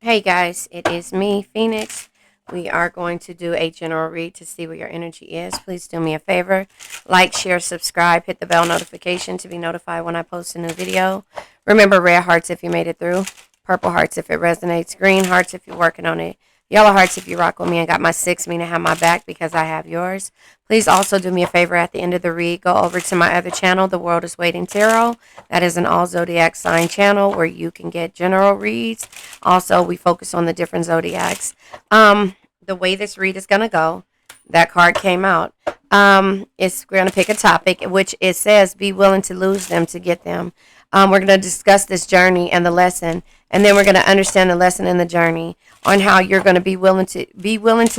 Hey guys, it is me, Phoenix. We are going to do a general read to see what your energy is. Please do me a favor. Like, share, subscribe, hit the bell notification to be notified when I post a new video. Remember, red hearts if you made it through. Purple hearts if it resonates. Green hearts if you're working on it. Yellow hearts if you rock with me and got my 6, meaning have my back because I have yours. Please also do me a favor at the end of the read. Go over to my other channel, The World is Waiting Tarot. That is an all Zodiac sign channel where you can get general reads. Also, we focus on the different Zodiacs. The way this read is going to go, that card came out. We're going to pick a topic, which it says, be willing to lose them to get them. We're going to discuss this journey and the lesson, and then we're going to understand the lesson and the journey on how you're going to be willing to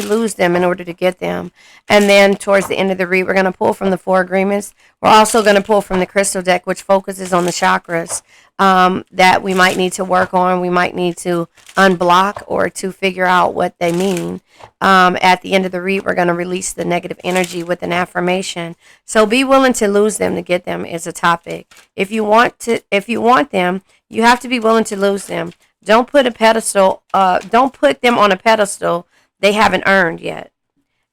lose them in order to get them. And then towards the end of the read, we're going to pull from the 4 agreements. We're also going to pull from the crystal deck, which focuses on the chakras that we might need to work on. We might need to unblock or to figure out what they mean. At the end of the read, we're going to release the negative energy with an affirmation. So be willing to lose them to get them is a topic. If you want them, you have to be willing to lose them. Don't put them on a pedestal they haven't earned yet.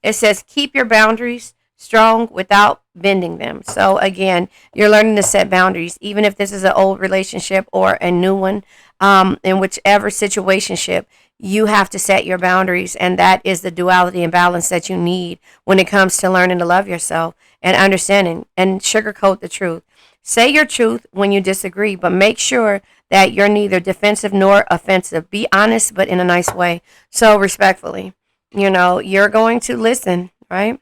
It says keep your boundaries strong without bending them. So again, you're learning to set boundaries, even if this is an old relationship or a new one. In whichever situationship, you have to set your boundaries, and that is the duality and balance that you need when it comes to learning to love yourself and understanding and sugarcoat the truth. Say your truth when you disagree, but make sure that you're neither defensive nor offensive. Be honest, but in a nice way. So respectfully, you're going to listen, right?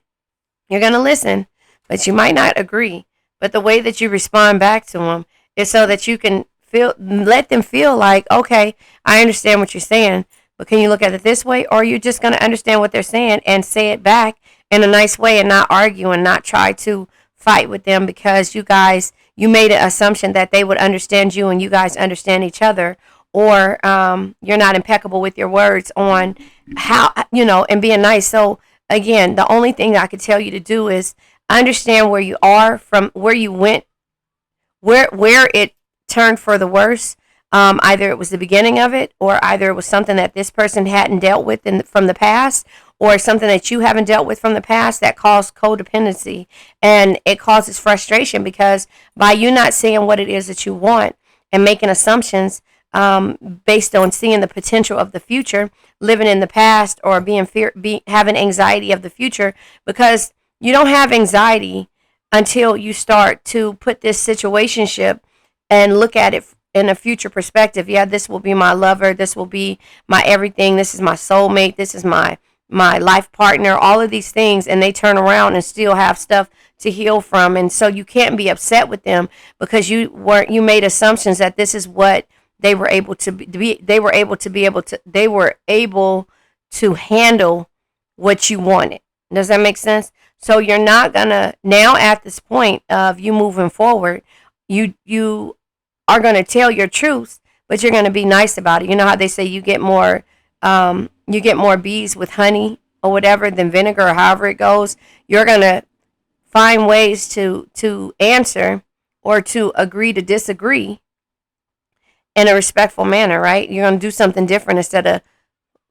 You're going to listen, but you might not agree. But the way that you respond back to them is so that you can let them feel like, okay, I understand what you're saying, but can you look at it this way? Or are you just going to understand what they're saying and say it back in a nice way and not argue and not try to fight with them because you made an assumption that they would understand you and you guys understand each other, or you're not impeccable with your words on how, and being nice. So again, the only thing I could tell you to do is understand where you are from where you went, where it turned for the worse. Either it was the beginning of it, or either it was something that this person hadn't dealt with from the past, or something that you haven't dealt with from the past that caused codependency. And it causes frustration because by you not seeing what it is that you want and making assumptions based on seeing the potential of the future, living in the past, or having anxiety of the future, because you don't have anxiety until you start to put this situationship and look at it in a future perspective. Yeah, this will be my lover. This will be my everything. This is my soulmate. This is my life partner, all of these things, and they turn around and still have stuff to heal from. And so you can't be upset with them because you made assumptions that this is what they were able to be. They were able to handle what you wanted. Does that make sense? So you're not gonna, now at this point of you moving forward, you are gonna tell your truth, but you're gonna be nice about it. You know how they say you get more bees with honey or whatever than vinegar, or however it goes. You're gonna find ways to answer or to agree to disagree in a respectful manner, right? You're gonna do something different instead of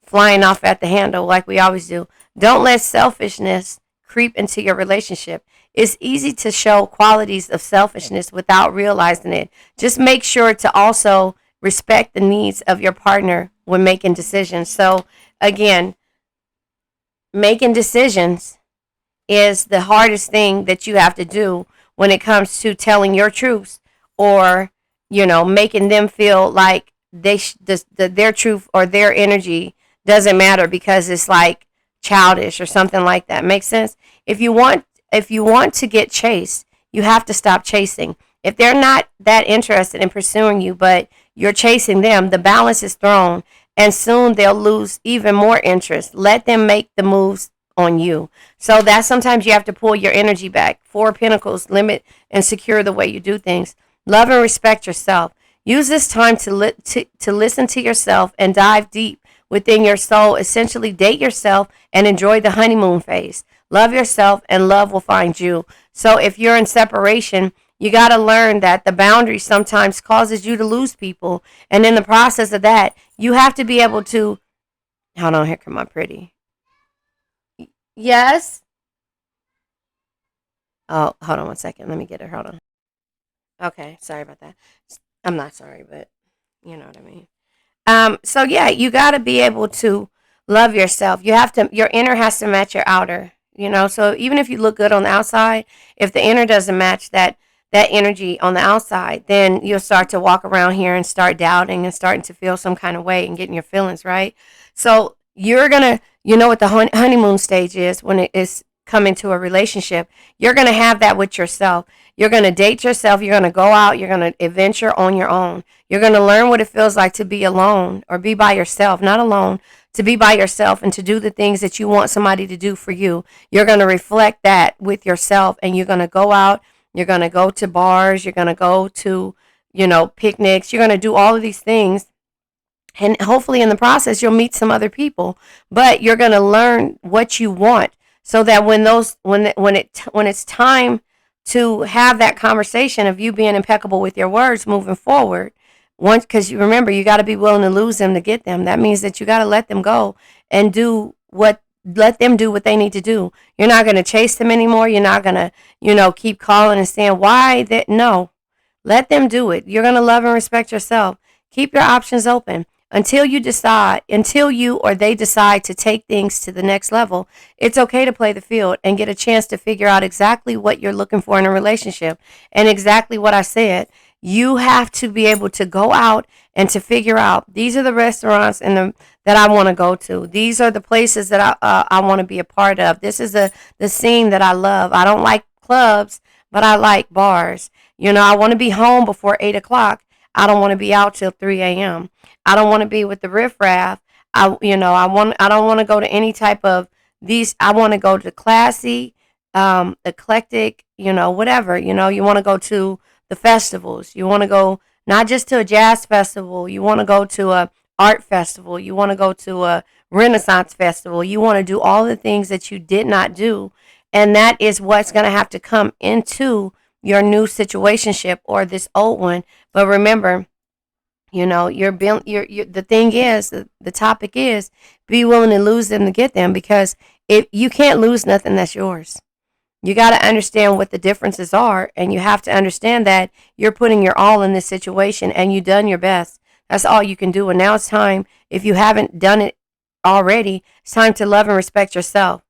flying off at the handle like we always do. Don't let selfishness creep into your relationship. It's easy to show qualities of selfishness without realizing it. Just make sure to also respect the needs of your partner when making decisions. So again, making decisions is the hardest thing that you have to do when it comes to telling your truths, or making them feel like their truth or their energy doesn't matter because it's like childish or something like that. Makes sense? If you want to get chased, you have to stop chasing. If they're not that interested in pursuing you, but you're chasing them, the balance is thrown, and soon they'll lose even more interest. Let them make the moves on you. So that sometimes you have to pull your energy back. 4 of Pentacles, limit and secure the way you do things. Love and respect yourself. Use this time to listen to yourself and dive deep within your soul. Essentially, date yourself and enjoy the honeymoon phase. Love yourself and love will find you. So if you're in separation, You got to learn that the boundary sometimes causes you to lose people. And in the process of that, you have to be able to, hold on, here come my pretty. Yes. Oh, hold on one second. Let me get her. Hold on. Okay, sorry about that. I'm not sorry, but you know what I mean. So yeah, you got to be able to love yourself. You have to, your inner has to match your outer, so even if you look good on the outside, if the inner doesn't match that energy on the outside, then you'll start to walk around here and start doubting and starting to feel some kind of way and getting your feelings right. So you're gonna, what the honeymoon stage is when it is coming to a relationship. You're gonna have that with yourself. You're gonna date yourself. You're gonna go out. You're gonna adventure on your own. You're going to learn what it feels like to be alone or be by yourself, not alone, to be by yourself and to do the things that you want somebody to do for you. You're going to reflect that with yourself, and you're going to go out. You're going to go to bars. You're going to go to, picnics. You're going to do all of these things. And hopefully in the process, you'll meet some other people, but you're going to learn what you want so that when it's time to have that conversation of you being impeccable with your words moving forward, once, because you remember, you got to be willing to lose them to get them. That means that you got to let them go and let them do what they need to do. You're not going to chase them anymore. You're not going to, keep calling and saying why that. No, let them do it. You're going to love and respect yourself. Keep your options open until you or they decide to take things to the next level. It's okay to play the field and get a chance to figure out exactly what you're looking for in a relationship. And exactly what I said, you have to be able to go out and to figure out, these are the restaurants that I want to go to. These are the places that I want to be a part of. This is the scene that I love. I don't like clubs, but I like bars. I want to be home before 8 o'clock. I don't want to be out till 3 a.m. I don't want to be with the riffraff. I don't want to go to any type of these. I want to go to classy, eclectic, whatever. You want to go to the festivals. You want to go not just to a jazz festival. You want to go to a art festival. You want to go to a Renaissance festival. You want to do all the things that you did not do. And that is what's going to have to come into your new situationship or this old one. But remember, the thing is, the topic is, be willing to lose them to get them, because if you can't lose nothing that's yours. You got to understand what the differences are, and you have to understand that you're putting your all in this situation and you've done your best. That's all you can do. And now it's time, if you haven't done it already, it's time to love and respect yourself.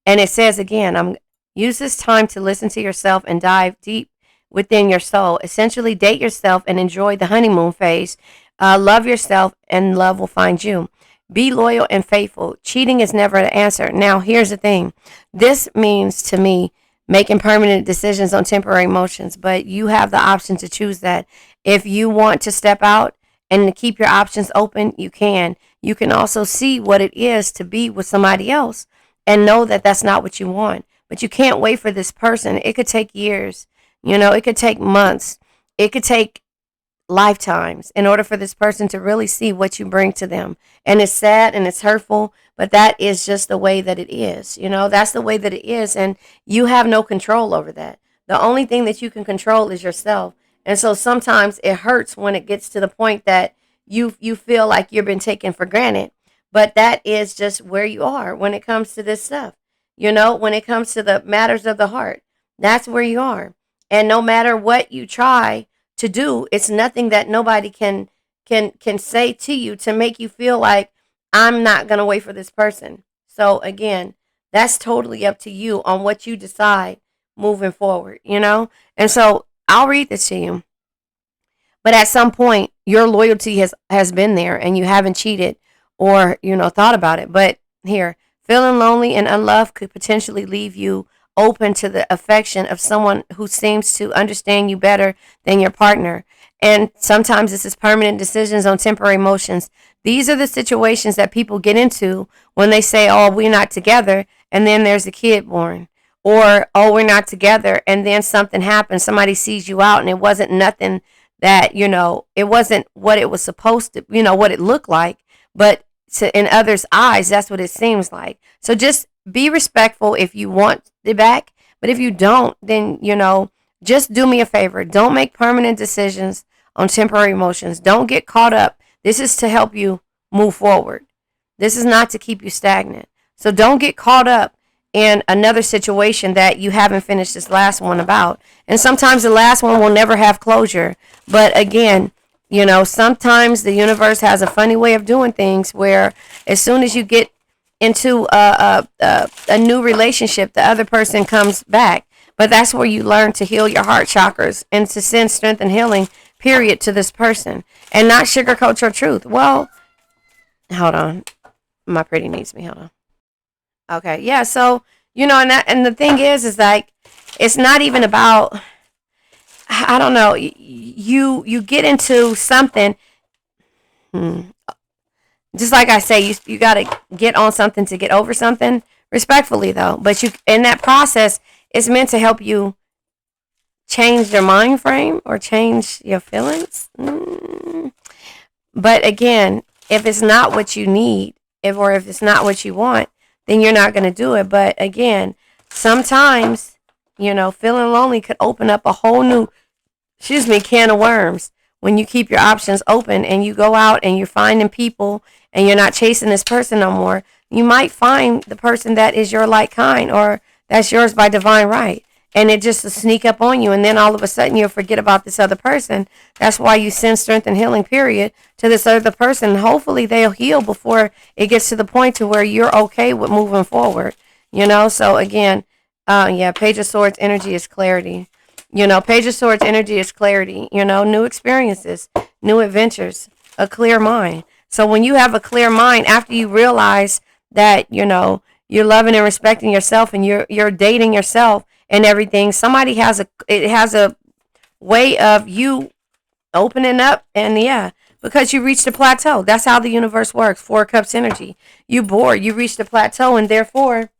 And it says again, use this time to listen to yourself and dive deep within your soul. Essentially, date yourself and enjoy the honeymoon phase. Love yourself and love will find you. Be loyal and faithful. Cheating is never the answer. Now, here's the thing. This means to me making permanent decisions on temporary emotions, but you have the option to choose that. If you want to step out and to keep your options open, you can. You can also see what it is to be with somebody else and know that that's not what you want. But you can't wait for this person. It could take years. It could take months. It could take lifetimes in order for this person to really see what you bring to them. And it's sad and it's hurtful, but that is just the way that it is. That's the way that it is. And you have no control over that. The only thing that you can control is yourself. And so sometimes it hurts when it gets to the point that you feel like you've been taken for granted. But that is just where you are when it comes to this stuff. When it comes to the matters of the heart, that's where you are. And no matter what you try to do, it's nothing that nobody can say to you to make you feel like, I'm not going to wait for this person. So again, that's totally up to you on what you decide moving forward, And so I'll read this to you. But at some point, your loyalty has been there and you haven't cheated or, thought about it. But here, feeling lonely and unloved could potentially leave you open to the affection of someone who seems to understand you better than your partner. And sometimes this is permanent decisions on temporary emotions. These are the situations that people get into when they say, oh, we're not together, and then there's a kid born. Or, oh, we're not together, and then something happens. Somebody sees you out, and it wasn't nothing that, it wasn't what it was supposed to, what it looked like. But in others' eyes, that's what it seems like. So just be respectful if you want it back. But if you don't, then, Just do me a favor. Don't make permanent decisions on temporary emotions. Don't get caught up. This is to help you move forward. This is not to keep you stagnant. So don't get caught up in another situation that you haven't finished this last one about. And sometimes the last one will never have closure. But again, sometimes the universe has a funny way of doing things where as soon as you get into a new relationship, the other person comes back. But that's where you learn to heal your heart chakras and to send strength and healing, period, to this person and not sugarcoat your truth. Well, hold on. My pretty needs me. Hold on. Okay. Yeah. So, and the thing is like, it's not even about, I don't know. You get into something. Just like I say, you got to get on something to get over something respectfully though. But in that process, it's meant to help you change your mind frame or change your feelings. But again, if it's not what you need, if it's not what you want, then you're not going to do it. But again, sometimes, feeling lonely could open up a whole new, can of worms when you keep your options open and you go out and you're finding people and you're not chasing this person no more. You might find the person that is your like kind or that's yours by divine right. And it just will sneak up on you. And then all of a sudden you'll forget about this other person. That's why you send strength and healing, period, to this other person. Hopefully they'll heal before it gets to the point to where you're okay with moving forward. So again, Page of Swords energy is clarity. Page of Swords energy is clarity. New experiences, new adventures, a clear mind. So when you have a clear mind, after you realize that, you're loving and respecting yourself and you're dating yourself and everything, somebody has a way of you opening up and because you reached a plateau. That's how the universe works. 4 cups energy. You bored, you reached a plateau, and therefore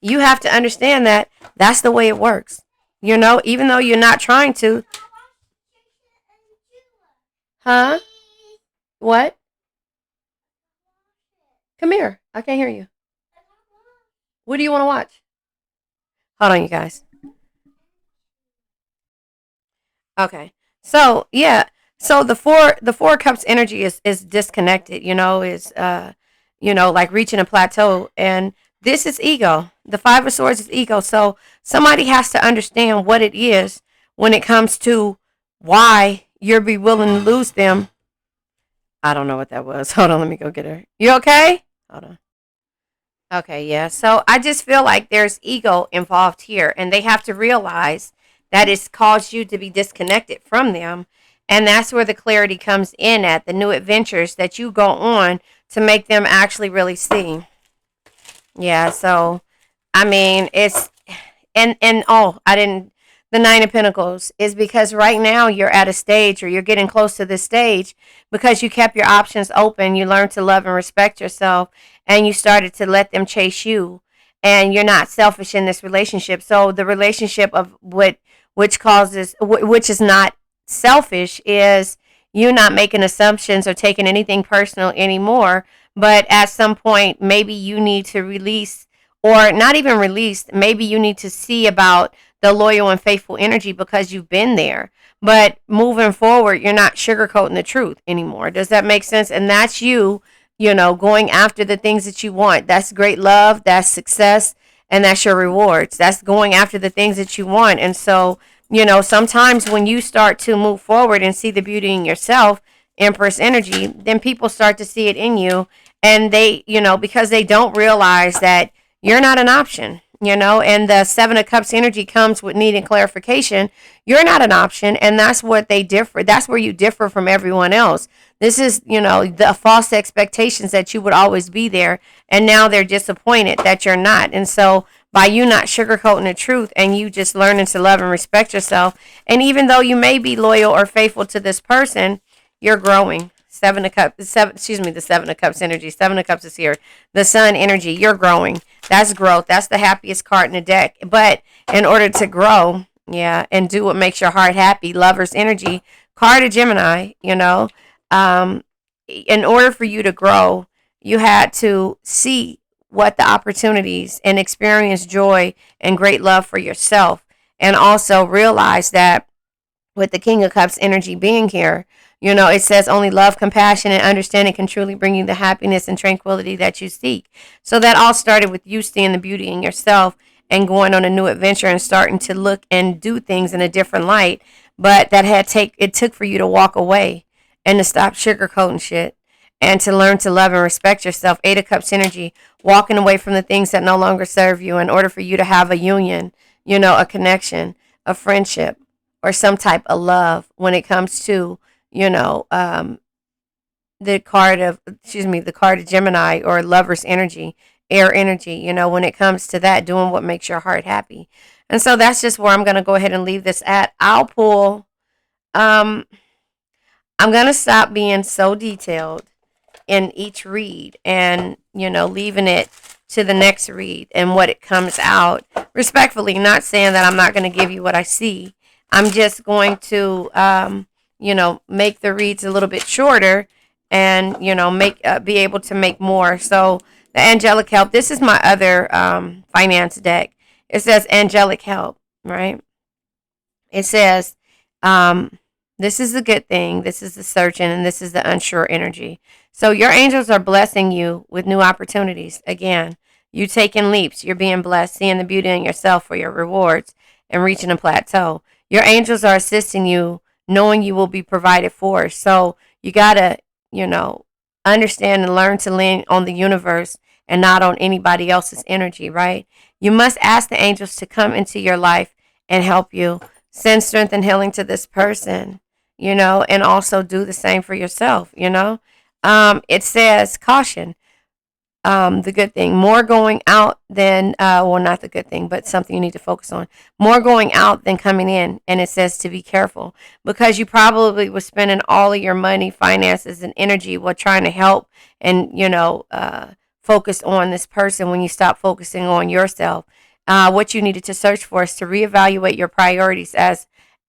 you have to understand that that's the way it works. Even though you're not trying to. Huh? What? Come here. I can't hear you. What do you want to watch? Hold on, you guys. Okay. So yeah. So the four cups energy is disconnected. Is like reaching a plateau, and this is ego. The 5 of Swords is ego. So somebody has to understand what it is when it comes to why you'll be willing to lose them. I don't know what that was. Hold on, let me go get her. You okay? Hold on. Okay, yeah. So I just feel like there's ego involved here, and they have to realize that it's caused you to be disconnected from them. And that's where the clarity comes in at the new adventures that you go on to make them actually really see. Yeah, so I mean, it's and oh, I didn't. The 9 of Pentacles is because right now you're at a stage, or you're getting close to this stage, because you kept your options open. You learned to love and respect yourself, and you started to let them chase you. And you're not selfish in this relationship. So the relationship of which is not selfish is you not making assumptions or taking anything personal anymore. But at some point, maybe you need to release, or not even release, maybe you need to see about the loyal and faithful energy because you've been there. But moving forward, you're not sugarcoating the truth anymore. Does that make sense? And that's going after the things that you want. That's great love, that's success, and that's your rewards. That's going after the things that you want. And so, sometimes when you start to move forward and see the beauty in yourself, Empress energy, then people start to see it in you. And they, because they don't realize that you're not an option, and the 7 of Cups energy comes with needing clarification. You're not an option, and that's what they differ. That's where you differ from everyone else. This is, the false expectations that you would always be there, and now they're disappointed that you're not. And so by you not sugarcoating the truth and you just learning to love and respect yourself, and even though you may be loyal or faithful to this person, you're growing. The 7 of Cups energy. 7 of Cups is here. The Sun energy. You're growing. That's growth. That's the happiest card in the deck. But in order to grow, and do what makes your heart happy, Lover's energy, card of Gemini, in order for you to grow, you had to see what the opportunities and experience joy and great love for yourself. And also realize that with the King of Cups energy being here, it says only love, compassion, and understanding can truly bring you the happiness and tranquility that you seek. So that all started with you seeing the beauty in yourself and going on a new adventure and starting to look and do things in a different light. But it took for you to walk away and to stop sugarcoating shit and to learn to love and respect yourself. Eight of Cups energy, walking away from the things that no longer serve you in order for you to have a union, a connection, a friendship, or some type of love when it comes to, the card of Gemini or lover's energy, air energy, when it comes to that, doing what makes your heart happy. And so that's just where I'm going to go ahead and leave this at. Um, I'm going to stop being so detailed in each read and, leaving it to the next read and what it comes out. Respectfully, not saying that I'm not going to give you what I see. I'm just going to, make the reads a little bit shorter and, be able to make more. So the angelic help, this is my other finance deck. It says angelic help, right? It says, this is the good thing. This is the searching, and this is the unsure energy. So your angels are blessing you with new opportunities. Again, you taking leaps. You're being blessed, seeing the beauty in yourself for your rewards and reaching a plateau. Your angels are assisting you, knowing you will be provided for. So you got to, understand and learn to lean on the universe and not on anybody else's energy, right? You must ask the angels to come into your life and help you. Send strength and healing to this person, and also do the same for yourself, It says caution. The good thing, more going out than, not the good thing, but something you need to focus on. More going out than coming in. And it says to be careful because you probably was spending all of your money, finances, and energy while trying to help and, focus on this person when you stop focusing on yourself. What you needed to search for is to reevaluate your priorities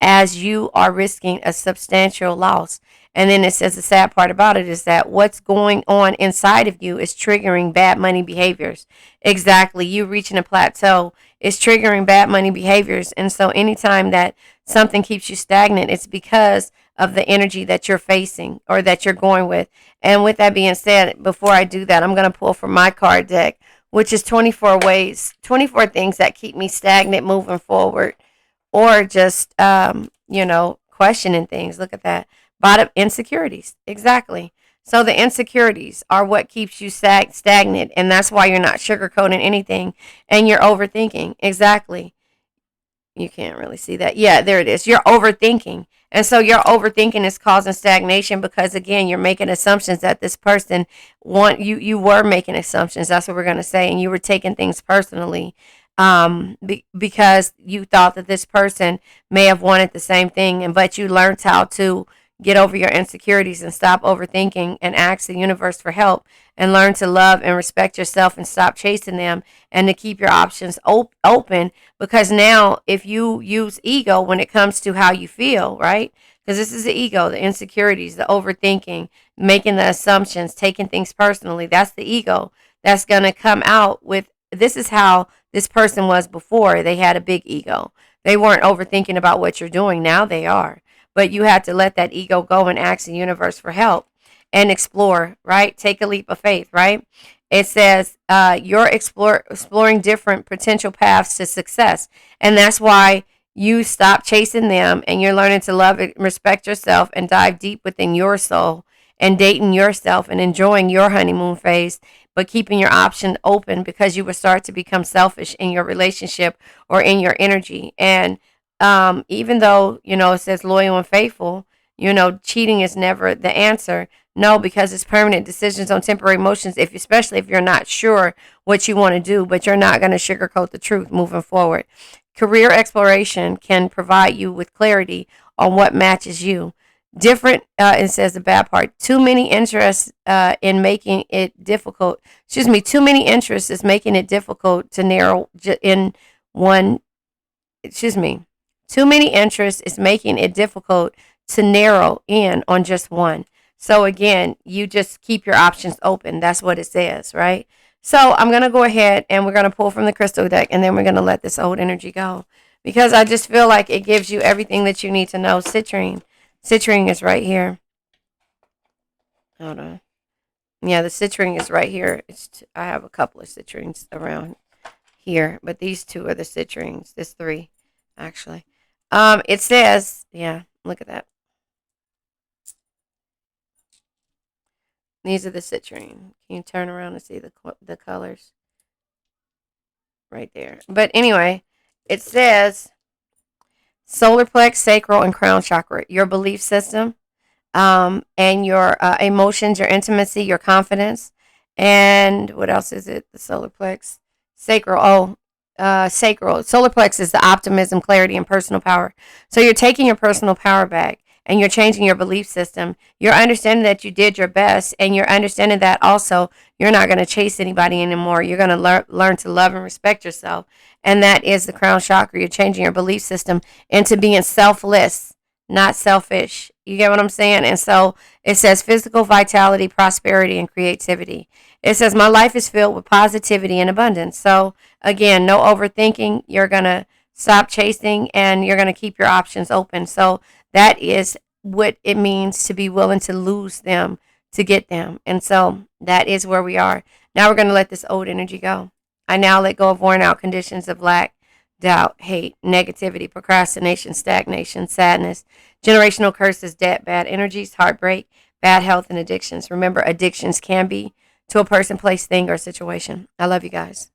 as you are risking a substantial loss. And then it says the sad part about it is that what's going on inside of you is triggering bad money behaviors. Exactly. You reaching a plateau is triggering bad money behaviors. And so anytime that something keeps you stagnant, it's because of the energy that you're facing or that you're going with. And with that being said, before I do that, I'm going to pull from my card deck, which is 24 things that keep me stagnant moving forward or just, questioning things. Look at that. Bottom insecurities. Exactly. So the insecurities are what keeps you stagnant. And that's why you're not sugarcoating anything and you're overthinking. Exactly. You can't really see that. Yeah, there it is. You're overthinking. And so your overthinking is causing stagnation because again, you're making assumptions that this person you were making assumptions. That's what we're going to say. And you were taking things personally because you thought that this person may have wanted the same thing. But you learned how to get over your insecurities and stop overthinking and ask the universe for help and learn to love and respect yourself and stop chasing them and to keep your options open because now if you use ego when it comes to how you feel, right? Because this is the ego, the insecurities, the overthinking, making the assumptions, taking things personally. That's the ego that's going to come out with this is how this person was before. They had a big ego. They weren't overthinking about what you're doing. Now they are. But you have to let that ego go and ask the universe for help and explore, right? Take a leap of faith, right? It says you're exploring different potential paths to success. And that's why you stop chasing them and you're learning to love and respect yourself and dive deep within your soul and dating yourself and enjoying your honeymoon phase, but keeping your option open because you will start to become selfish in your relationship or in your energy. And even though, it says loyal and faithful, cheating is never the answer. No, because it's permanent decisions on temporary emotions, especially if you're not sure what you want to do, but you're not going to sugarcoat the truth moving forward. Career exploration can provide you with clarity on what matches you. It says the bad part, too many interests in making it difficult. Too many interests is making it difficult to narrow in one. Too many interests is making it difficult to narrow in on just one. So again, you just keep your options open. That's what it says, right? So I'm going to go ahead and we're going to pull from the crystal deck and then we're going to let this old energy go because I just feel like it gives you everything that you need to know. Citrine. Citrine is right here. Hold on. Yeah, the citrine is right here. I have a couple of citrines around here, but these two are the citrines. There's three, actually. It says, yeah, look at that. These are the citrine. Can you turn around and see the colors right there? But anyway, it says solar plex, sacral, and crown chakra. Your belief system, and your emotions, your intimacy, your confidence, and what else is it? The solar plex, sacral. Sacral. Solar plex is the optimism, clarity, and personal power. So you're taking your personal power back, and you're changing your belief system. You're understanding that you did your best, and you're understanding that also you're not going to chase anybody anymore. You're going to learn to love and respect yourself, and that is the crown chakra. You're changing your belief system into being selfless, not selfish. You get what I'm saying? And so it says physical vitality, prosperity, and creativity. It says my life is filled with positivity and abundance. So again, no overthinking. You're going to stop chasing, and you're going to keep your options open. So that is what it means to be willing to lose them to get them. And so that is where we are. Now we're going to let this old energy go. I now let go of worn out conditions of lack, doubt, hate, negativity, procrastination, stagnation, sadness, generational curses, debt, bad energies, heartbreak, bad health, and addictions. Remember, addictions can be to a person, place, thing, or situation. I love you guys.